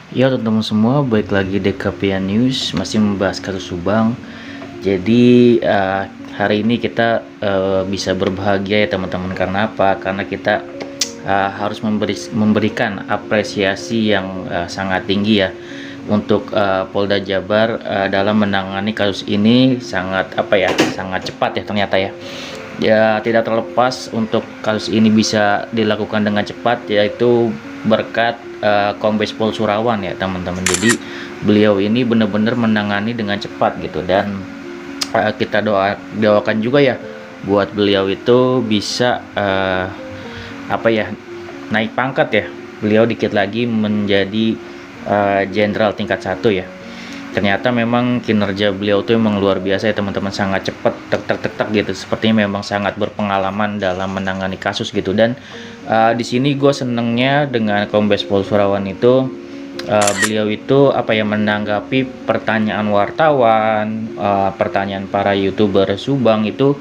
Ya teman-teman semua, balik lagi di KPN News, masih membahas kasus Subang. Jadi hari ini kita bisa berbahagia ya teman-teman. Karena apa? Karena kita harus memberikan apresiasi yang sangat tinggi ya untuk Polda Jabar dalam menangani kasus ini sangat sangat cepat ya ternyata ya. Ya, tidak terlepas untuk kasus ini bisa dilakukan dengan cepat, yaitu berkat Kombes Pol Surawan ya teman-teman. Jadi beliau ini benar-benar menangani dengan cepat gitu, dan kita doakan juga ya buat beliau itu bisa naik pangkat ya. Beliau dikit lagi menjadi jenderal tingkat 1 ya. Ternyata memang kinerja beliau tuh memang luar biasa ya teman-teman, sangat cepat, tek gitu. Sepertinya memang sangat berpengalaman dalam menangani kasus gitu. Dan di sini gue senengnya dengan Kombes Pol Surawan itu, beliau itu menanggapi pertanyaan wartawan, pertanyaan para YouTuber Subang itu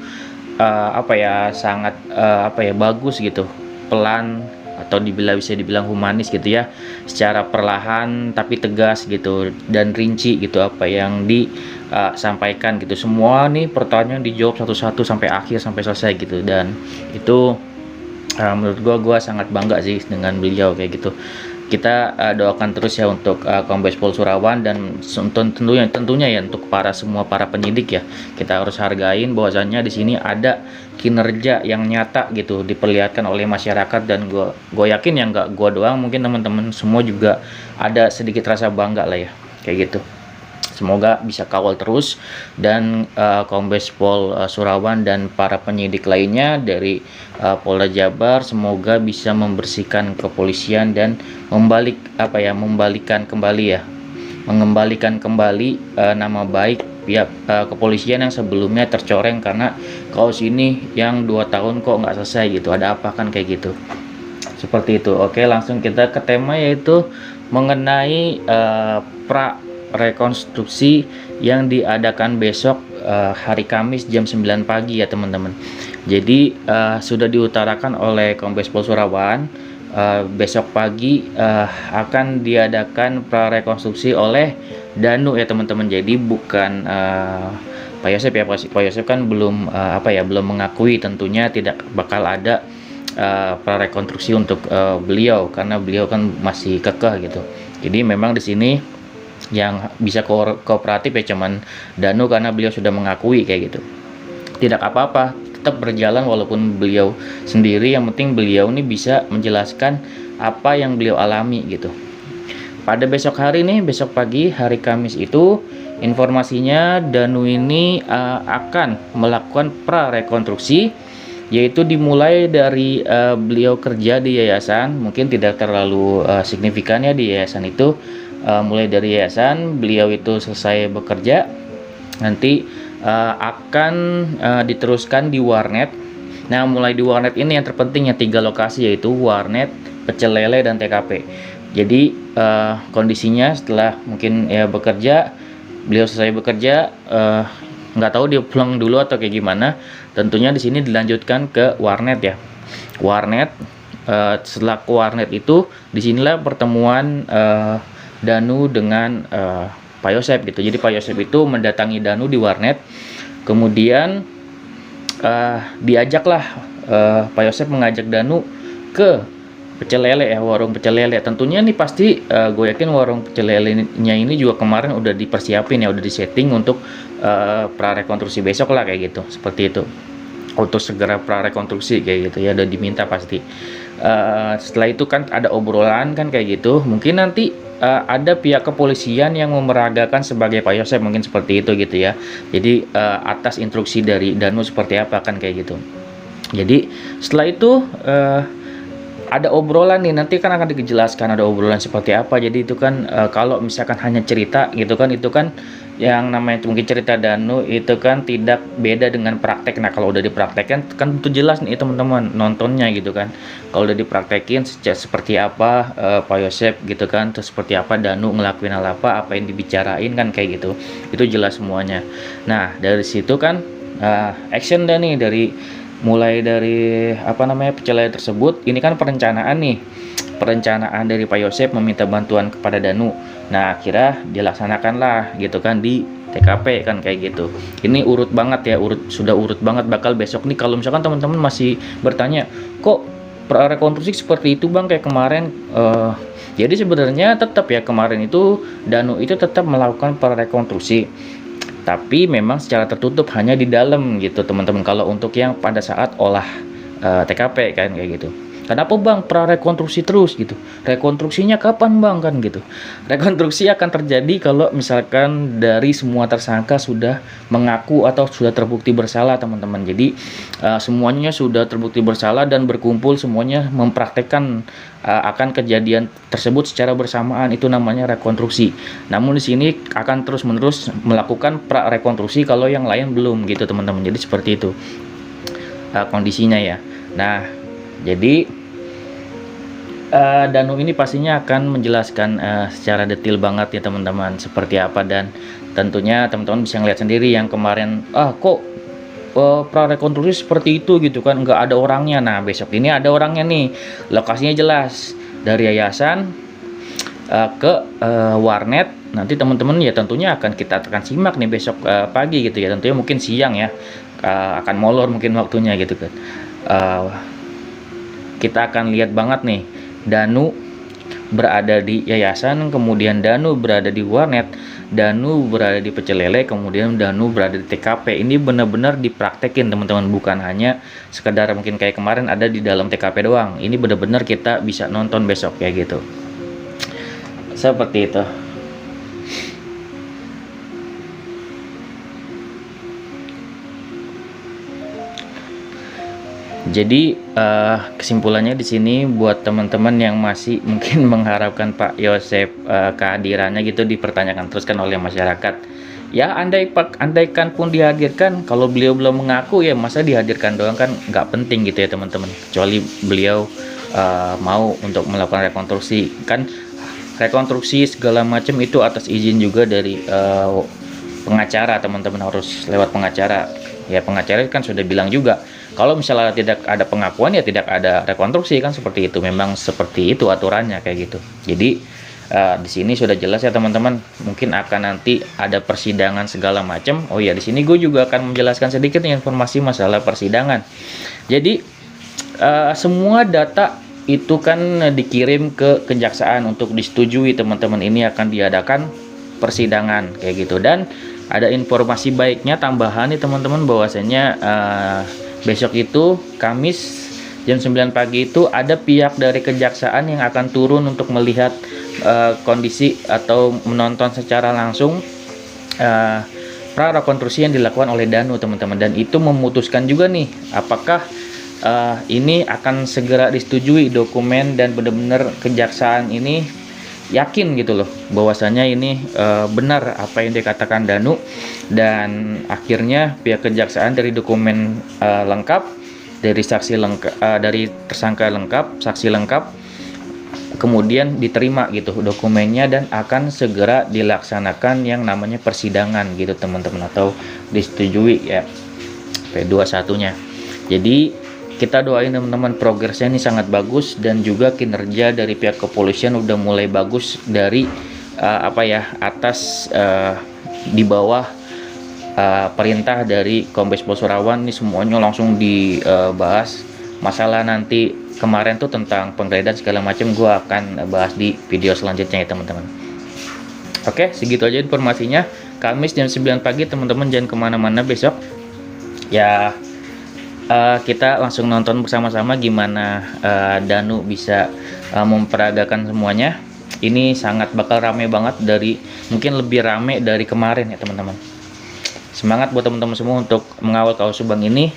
sangat bagus gitu, pelan, atau bisa dibilang humanis gitu ya, secara perlahan tapi tegas gitu, dan rinci gitu apa yang disampaikan gitu. Semua nih pertanyaan dijawab satu-satu sampai akhir, sampai selesai gitu. Dan itu menurut gua sangat bangga sih dengan beliau kayak gitu. Kita doakan terus ya untuk Kombes Pol Surawan, dan tentunya ya untuk semua para penyidik ya, kita harus hargain bahwasannya di sini ada kinerja yang nyata gitu diperlihatkan oleh masyarakat. Dan gue yakin ya nggak gue doang, mungkin teman-teman semua juga ada sedikit rasa bangga lah ya kayak gitu. Semoga bisa kawal terus, dan Kombes Pol Surawan dan para penyidik lainnya dari Polda Jabar semoga bisa membersihkan kepolisian dan mengembalikan kembali nama baik pihak kepolisian yang sebelumnya tercoreng karena kasus ini yang 2 tahun kok nggak selesai gitu. Ada apa kan kayak gitu. Seperti itu. Oke, langsung kita ke tema, yaitu mengenai rekonstruksi yang diadakan besok hari Kamis jam 9 pagi ya teman-teman. Jadi sudah diutarakan oleh Kombes Pol Surawan, besok pagi akan diadakan prarekonstruksi oleh Danu ya teman-teman. Jadi bukan Pak Yosep ya. Pak Yosep kan belum belum mengakui, tentunya tidak bakal ada prarekonstruksi untuk beliau karena beliau kan masih kekeh gitu. Jadi memang di sini yang bisa kooperatif ya cuman Danu, karena beliau sudah mengakui kayak gitu. Tidak apa-apa, tetap berjalan walaupun beliau sendiri, yang penting beliau ini bisa menjelaskan apa yang beliau alami gitu. Pada besok hari nih, besok pagi hari Kamis itu, informasinya Danu ini akan melakukan prarekonstruksi, yaitu dimulai dari beliau kerja di yayasan. Mungkin tidak terlalu signifikan ya di yayasan itu. Mulai dari yayasan beliau itu selesai bekerja, nanti akan diteruskan di warnet. Nah, mulai di warnet ini yang terpenting ya 3 lokasi, yaitu warnet, pecel lele, dan TKP. Jadi kondisinya setelah mungkin ya bekerja, beliau selesai bekerja, nggak tahu dia pulang dulu atau kayak gimana. Tentunya di sini dilanjutkan ke warnet ya. Warnet, setelah ke warnet itu disinilah pertemuan Danu dengan Pak Yosep gitu. Jadi Pak Yosep itu mendatangi Danu di warnet, kemudian diajaklah Pak Yosep mengajak Danu ke pecel lele ya, warung pecel lele. Tentunya nih pasti gue yakin warung pecel lelenya ini juga kemarin udah dipersiapin ya, udah disetting untuk prarekonstruksi besok lah kayak gitu, seperti itu. Untuk segera prarekonstruksi kayak gitu ya, udah diminta pasti. Setelah itu kan ada obrolan kan kayak gitu, mungkin nanti ada pihak kepolisian yang memeragakan sebagai Pak Yosep, mungkin seperti itu gitu ya. Jadi atas instruksi dari Danu seperti apa kan kayak gitu. Jadi setelah itu ada obrolan nih, nanti kan akan dijelaskan ada obrolan seperti apa. Jadi itu kan kalau misalkan hanya cerita gitu kan, itu kan yang namanya mungkin cerita Danu itu kan tidak beda dengan praktek. Nah, kalau udah dipraktekkan kan itu jelas nih teman-teman nontonnya gitu kan. Kalau udah dipraktekin seperti apa Pak Yosep gitu kan, terus seperti apa Danu ngelakuin hal apa yang dibicarain kan kayak gitu. Itu jelas semuanya. Nah, dari situ kan action dah nih, mulai dari pecel lele tersebut. Ini kan perencanaan nih, perencanaan dari Pak Yosep meminta bantuan kepada Danu. Nah, akhirnya dilaksanakanlah gitu kan di TKP kan kayak gitu. Ini urut banget ya, sudah urut banget. Bakal besok nih kalau misalkan teman-teman masih bertanya, kok prarekonstruksi seperti itu Bang kayak kemarin, jadi sebenarnya tetap ya kemarin itu Danu itu tetap melakukan prarekonstruksi, tapi memang secara tertutup hanya di dalam gitu teman-teman. Kalau untuk yang pada saat olah TKP kan kayak gitu. Kenapa Bang prarekonstruksi terus gitu? Rekonstruksinya kapan Bang kan gitu? Rekonstruksi akan terjadi kalau misalkan dari semua tersangka sudah mengaku atau sudah terbukti bersalah teman-teman. Jadi semuanya sudah terbukti bersalah dan berkumpul semuanya mempraktekkan akan kejadian tersebut secara bersamaan, itu namanya rekonstruksi. Namun di sini akan terus-menerus melakukan prarekonstruksi kalau yang lain belum gitu teman-teman. Jadi seperti itu kondisinya ya. Nah, jadi Danu ini pastinya akan menjelaskan secara detail banget ya teman-teman seperti apa, dan tentunya teman-teman bisa ngeliat sendiri yang kemarin kok prarekonstruksi seperti itu gitu kan, nggak ada orangnya. Nah, besok ini ada orangnya nih, lokasinya jelas dari yayasan ke warnet. Nanti teman-teman ya tentunya kita akan simak nih besok pagi gitu ya, tentunya mungkin siang ya, akan molor mungkin waktunya gitu kan. Kita akan lihat banget nih Danu berada di yayasan, kemudian Danu berada di warnet, Danu berada di pecel lele, kemudian Danu berada di TKP. Ini benar-benar dipraktekin teman-teman, bukan hanya sekedar mungkin kayak kemarin ada di dalam TKP doang. Ini benar-benar kita bisa nonton besok kayak gitu. Seperti itu. Jadi kesimpulannya di sini buat teman-teman yang masih mungkin mengharapkan Pak Yosep kehadirannya gitu dipertanyakan terus kan oleh masyarakat. Ya andaikan pun dihadirkan, kalau beliau belum mengaku ya masa dihadirkan doang kan nggak penting gitu ya teman-teman. Kecuali beliau mau untuk melakukan rekonstruksi, kan rekonstruksi segala macam itu atas izin juga dari pengacara teman-teman, harus lewat pengacara. Ya pengacara kan sudah bilang juga kalau misalnya tidak ada pengakuan ya tidak ada rekonstruksi kan, seperti itu. Memang seperti itu aturannya kayak gitu. Jadi di sini sudah jelas ya teman-teman. Mungkin akan nanti ada persidangan segala macam. Oh ya, di sini gue juga akan menjelaskan sedikit informasi masalah persidangan. Jadi semua data itu kan dikirim ke kejaksaan untuk disetujui teman-teman. Ini akan diadakan persidangan kayak gitu. Dan ada informasi baiknya tambahan nih teman-teman, bahwasanya besok itu Kamis jam 9 pagi itu ada pihak dari kejaksaan yang akan turun untuk melihat kondisi atau menonton secara langsung prarekonstruksi yang dilakukan oleh Danu teman-teman, dan itu memutuskan juga nih apakah ini akan segera disetujui dokumen dan benar-benar kejaksaan ini yakin gitu loh bahwasanya ini benar apa yang dikatakan Danu, dan akhirnya pihak kejaksaan dari dokumen lengkap, dari saksi lengkap, dari tersangka lengkap, saksi lengkap, kemudian diterima gitu dokumennya dan akan segera dilaksanakan yang namanya persidangan gitu teman-teman, atau disetujui ya P21-nya. Jadi kita doain teman-teman, progresnya ini sangat bagus, dan juga kinerja dari pihak kepolisian udah mulai bagus dari atas di bawah perintah dari Kombes Pol Surawan. Ini semuanya langsung dibahas. Masalah nanti kemarin tuh tentang penggeledahan segala macam gua akan bahas di video selanjutnya ya teman-teman. Oke, segitu aja informasinya. Kamis jam 9 pagi teman-teman, jangan kemana-mana besok ya. Kita langsung nonton bersama-sama gimana Danu bisa memperagakan semuanya. Ini sangat bakal rame banget, mungkin lebih rame dari kemarin ya teman-teman. Semangat buat teman-teman semua untuk mengawal kasus Subang ini.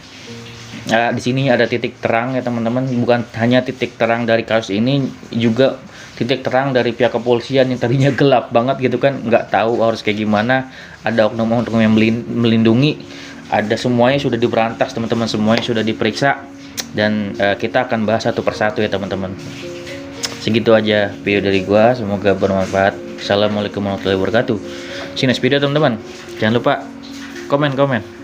Di sini ada titik terang ya teman-teman, bukan hanya titik terang dari kasus ini, juga titik terang dari pihak kepolisian yang tadinya gelap banget gitu kan, nggak tahu harus kayak gimana. Ada oknum-oknum yang melindungi. Ada semuanya sudah diberantas teman-teman, semuanya sudah diperiksa, dan kita akan bahas satu persatu ya teman-teman. Segitu aja video dari gua, semoga bermanfaat. Assalamualaikum warahmatullahi wabarakatuh. See you next video teman-teman. Jangan lupa komen-komen.